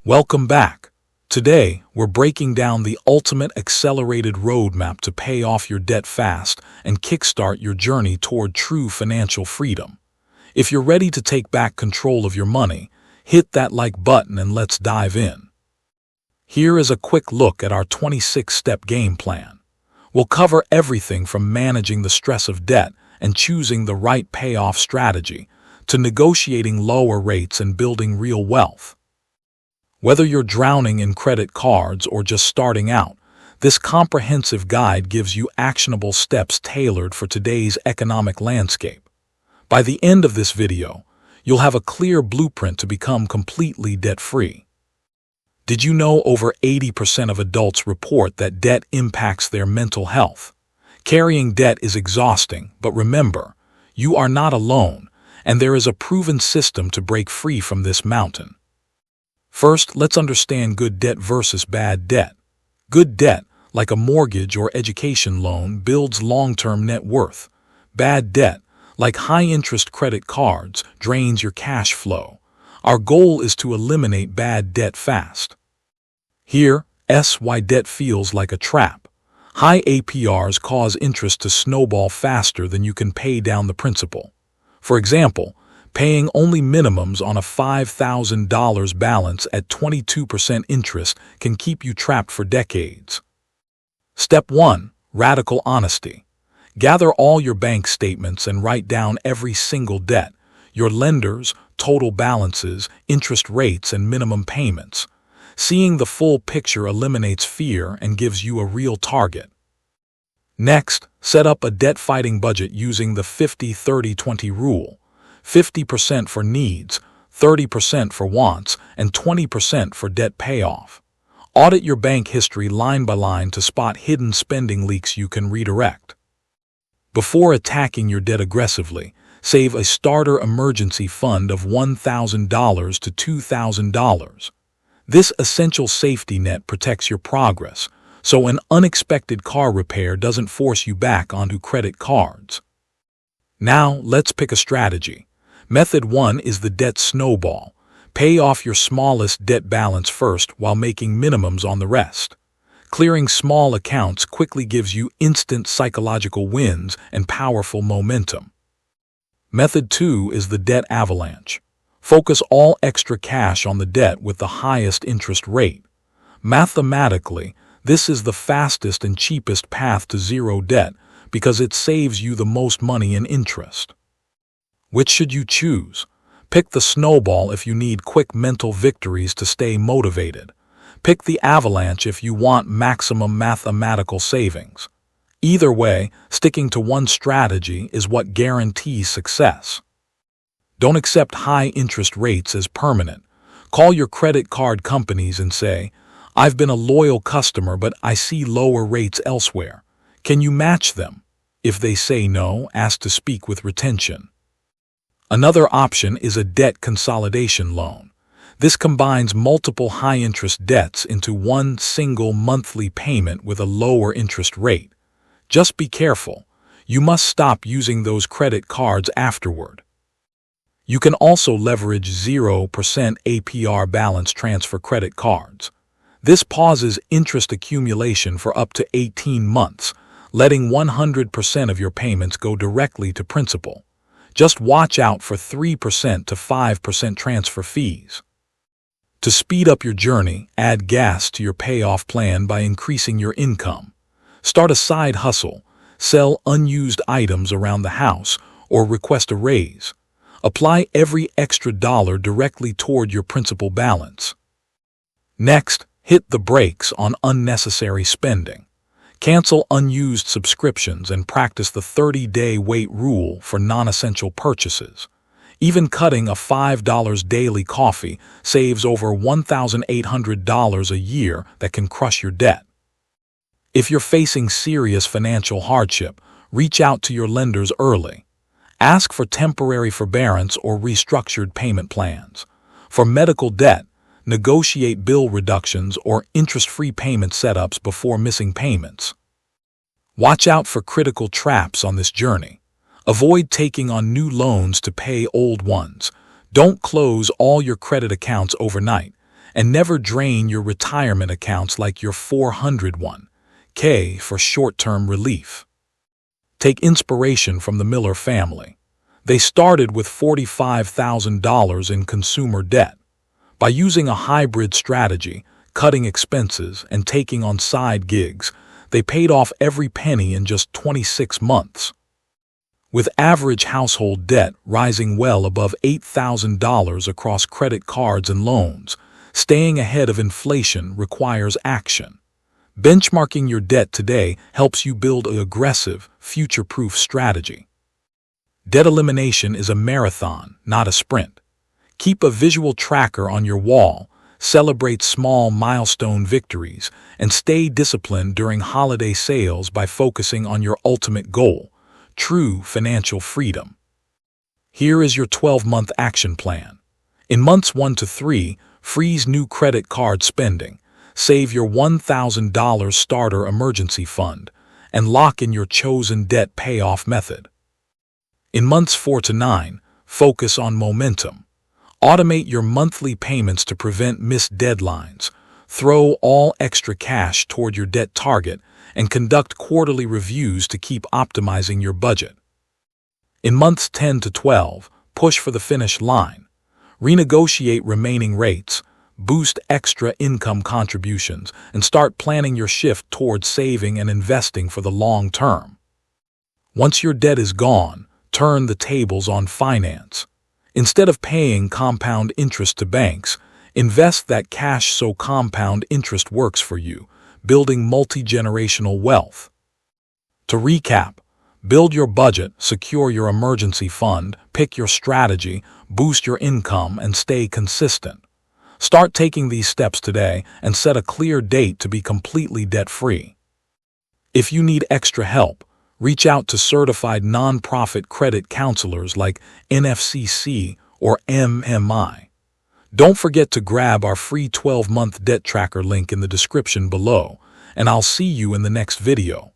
Welcome back. Today, we're breaking down the ultimate accelerated roadmap to pay off your debt fast and kickstart your journey toward true financial freedom. If you're ready to take back control of your money, hit that like button and let's dive in. Here is a quick look at our 26-step game plan. We'll cover everything from managing the stress of debt and choosing the right payoff strategy to negotiating lower rates and building real wealth. Whether you're drowning in credit cards or just starting out, this comprehensive guide gives you actionable steps tailored for today's economic landscape. By the end of this video, you'll have a clear blueprint to become completely debt-free. Did you know over 80% of adults report that debt impacts their mental health? Carrying debt is exhausting, but remember, you are not alone, and there is a proven system to break free from this mountain. First, let's understand good debt versus bad debt. Good debt, like a mortgage or education loan, builds long-term net worth. Bad debt, like high-interest credit cards, drains your cash flow. Our goal is to eliminate bad debt fast. Here's why debt feels like a trap. High APRs cause interest to snowball faster than you can pay down the principal. For example, paying only minimums on a $5,000 balance at 22% interest can keep you trapped for decades. Step 1. Radical honesty. Gather all your bank statements and write down every single debt, your lenders, total balances, interest rates, and minimum payments. Seeing the full picture eliminates fear and gives you a real target. Next, set up a debt-fighting budget using the 50-30-20 rule. 50% for needs, 30% for wants, and 20% for debt payoff. Audit your bank history line by line to spot hidden spending leaks you can redirect. Before attacking your debt aggressively, save a starter emergency fund of $1,000 to $2,000. This essential safety net protects your progress, so an unexpected car repair doesn't force you back onto credit cards. Now, let's pick a strategy. Method 1 is the debt snowball. Pay off your smallest debt balance first while making minimums on the rest. Clearing small accounts quickly gives you instant psychological wins and powerful momentum. Method 2 is the debt avalanche. Focus all extra cash on the debt with the highest interest rate. Mathematically, this is the fastest and cheapest path to zero debt because it saves you the most money in interest. Which should you choose? Pick the snowball if you need quick mental victories to stay motivated. Pick the avalanche if you want maximum mathematical savings. Either way, sticking to one strategy is what guarantees success. Don't accept high interest rates as permanent. Call your credit card companies and say, "I've been a loyal customer, but I see lower rates elsewhere. Can you match them?" If they say no, ask to speak with retention. Another option is a debt consolidation loan. This combines multiple high-interest debts into one single monthly payment with a lower interest rate. Just be careful. You must stop using those credit cards afterward. You can also leverage 0% APR balance transfer credit cards. This pauses interest accumulation for up to 18 months, letting 100% of your payments go directly to principal. Just watch out for 3% to 5% transfer fees. To speed up your journey, add gas to your payoff plan by increasing your income. Start a side hustle, sell unused items around the house, or request a raise. Apply every extra dollar directly toward your principal balance. Next, hit the brakes on unnecessary spending. Cancel unused subscriptions and practice the 30-day wait rule for non-essential purchases. Even cutting a $5 daily coffee saves over $1,800 a year that can crush your debt. If you're facing serious financial hardship, reach out to your lenders early. Ask for temporary forbearance or restructured payment plans. For medical debt, negotiate bill reductions or interest-free payment setups before missing payments. Watch out for critical traps on this journey. Avoid taking on new loans to pay old ones. Don't close all your credit accounts overnight. and never drain your retirement accounts like your 401k for short-term relief. Take inspiration from the Miller family. They started with $45,000 in consumer debt. By using a hybrid strategy, cutting expenses, and taking on side gigs, they paid off every penny in just 26 months. With average household debt rising well above $8,000 across credit cards and loans, staying ahead of inflation requires action. Benchmarking your debt today helps you build an aggressive, future-proof strategy. Debt elimination is a marathon, not a sprint. Keep a visual tracker on your wall, celebrate small milestone victories, and stay disciplined during holiday sales by focusing on your ultimate goal, true financial freedom. Here is your 12-month action plan. In months 1 to 3, freeze new credit card spending, save your $1,000 starter emergency fund, and lock in your chosen debt payoff method. In months 4 to 9, focus on momentum. Automate your monthly payments to prevent missed deadlines, throw all extra cash toward your debt target, and conduct quarterly reviews to keep optimizing your budget. In months 10 to 12, push for the finish line. Renegotiate remaining rates, boost extra income contributions, and start planning your shift towards saving and investing for the long term. Once your debt is gone, turn the tables on finance. Instead of paying compound interest to banks, invest that cash so compound interest works for you, building multi-generational wealth. To recap, build your budget, secure your emergency fund, pick your strategy, boost your income, and stay consistent. Start taking these steps today and set a clear date to be completely debt-free. If you need extra help, reach out to certified nonprofit credit counselors like NFCC or MMI. Don't forget to grab our free 12-month debt tracker link in the description below, and I'll see you in the next video.